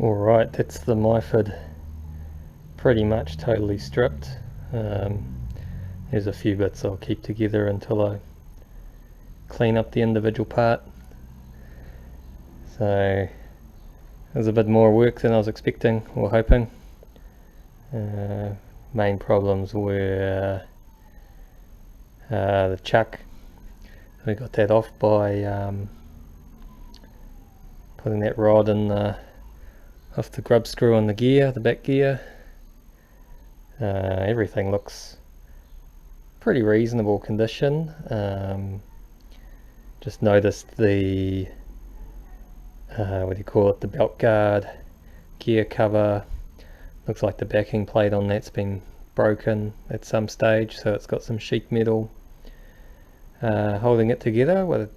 Alright, that's the Myford pretty much totally stripped. There's a few bits I'll keep together until I clean up the individual part. So there's a bit more work than I was expecting or hoping. Main problems were the chuck. We got that off by putting that rod in off the grub screw on the gear, the back gear. Everything looks pretty reasonable condition. Just noticed the what do you call it, the belt guard gear cover. Looks like the backing plate on that's been broken at some stage, so it's got some sheet metal holding it together, with a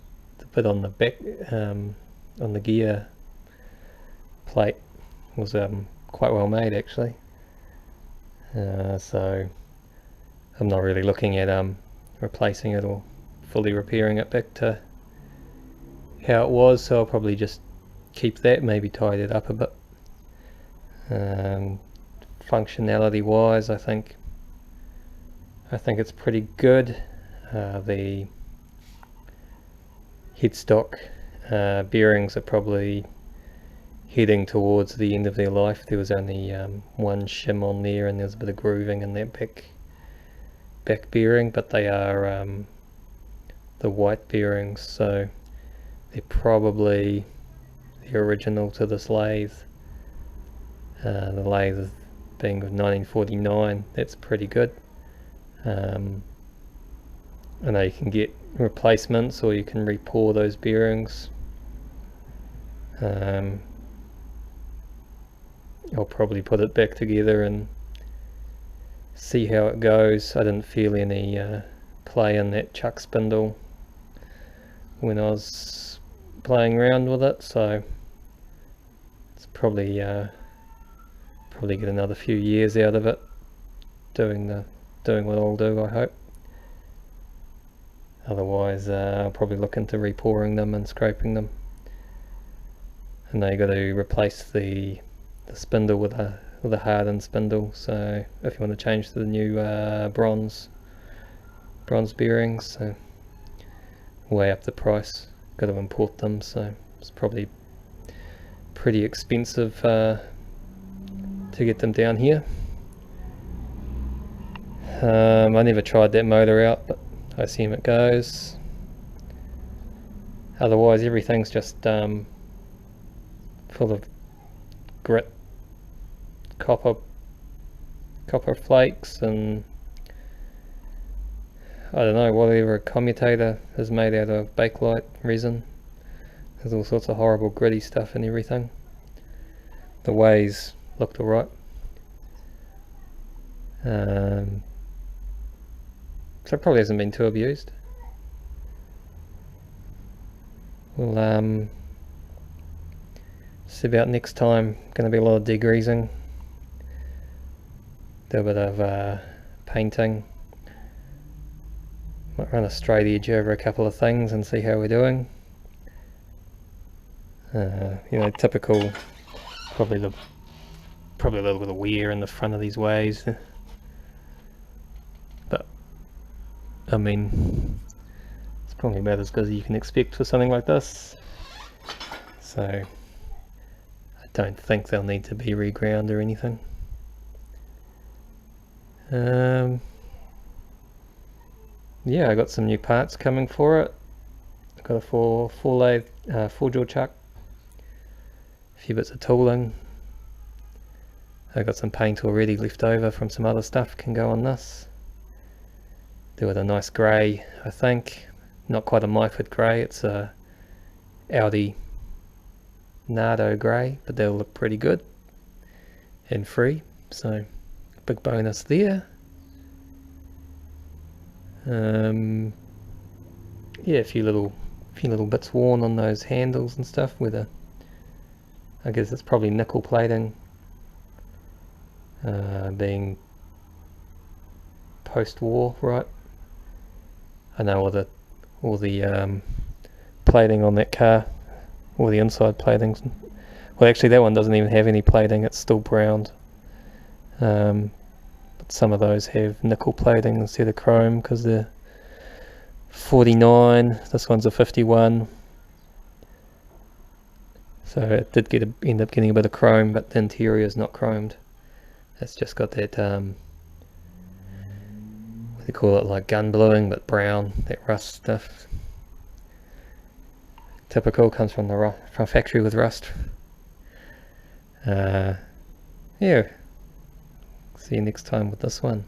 bit on the back on the gear plate was quite well made actually. So I'm not really looking at replacing it or fully repairing it back to how it was, so I'll probably just keep that, maybe tidy it up a bit. Functionality wise, I think it's pretty good. The headstock bearings are probably heading towards the end of their life. There was only one shim on there, and there's a bit of grooving in that back bearing, but they are the white bearings, so they're probably the original to this lathe. The lathe being of 1949, that's pretty good. I know you can get replacements or you can re-pour those bearings. I'll probably put it back together and see how it goes. I didn't feel any play in that chuck spindle when I was playing around with it, so it's probably get another few years out of it doing what I'll do, I hope. Otherwise I'll probably look into re-pouring them and scraping them. And they got to replace the spindle with a hardened spindle, so if you want to change to the new bronze bearings, so way up the price, got to import them, so it's probably pretty expensive to get them down here. I never tried that motor out, but I assume it goes. Otherwise everything's just full of grit, copper flakes, and I don't know, whatever a commutator is made out of Bakelite resin. There's all sorts of horrible gritty stuff and everything. The ways looked alright. So it probably hasn't been too abused. We'll see about next time. Going to be a lot of degreasing, do a bit of painting, might run a straight edge over a couple of things and see how we're doing. You know, typical, probably a little bit of wear in the front of these ways, but I mean it's probably about as good as you can expect for something like this, so I don't think they'll need to be reground or anything. Yeah, I got some new parts coming for it. I've got a four jaw chuck, a few bits of tooling. I got some paint already left over from some other stuff, can go on this. Do it a nice grey, I think. Not quite a Myford grey, it's a Audi Nardo grey, but they'll look pretty good and free, so big bonus there. Yeah, a few little bits worn on those handles and stuff, with I guess it's probably nickel plating, being post-war, right? I know all the plating on that car, all the inside platings Well, actually, that one doesn't even have any plating. It's still browned. But some of those have nickel plating instead of chrome because they're 49. This one's a 51. So it did end up getting a bit of chrome, but the interior is not chromed. It's just got that, what do you call it, like gun bluing, but brown, that rust stuff. Typical, comes from the from factory with rust. Yeah. See you next time with this one.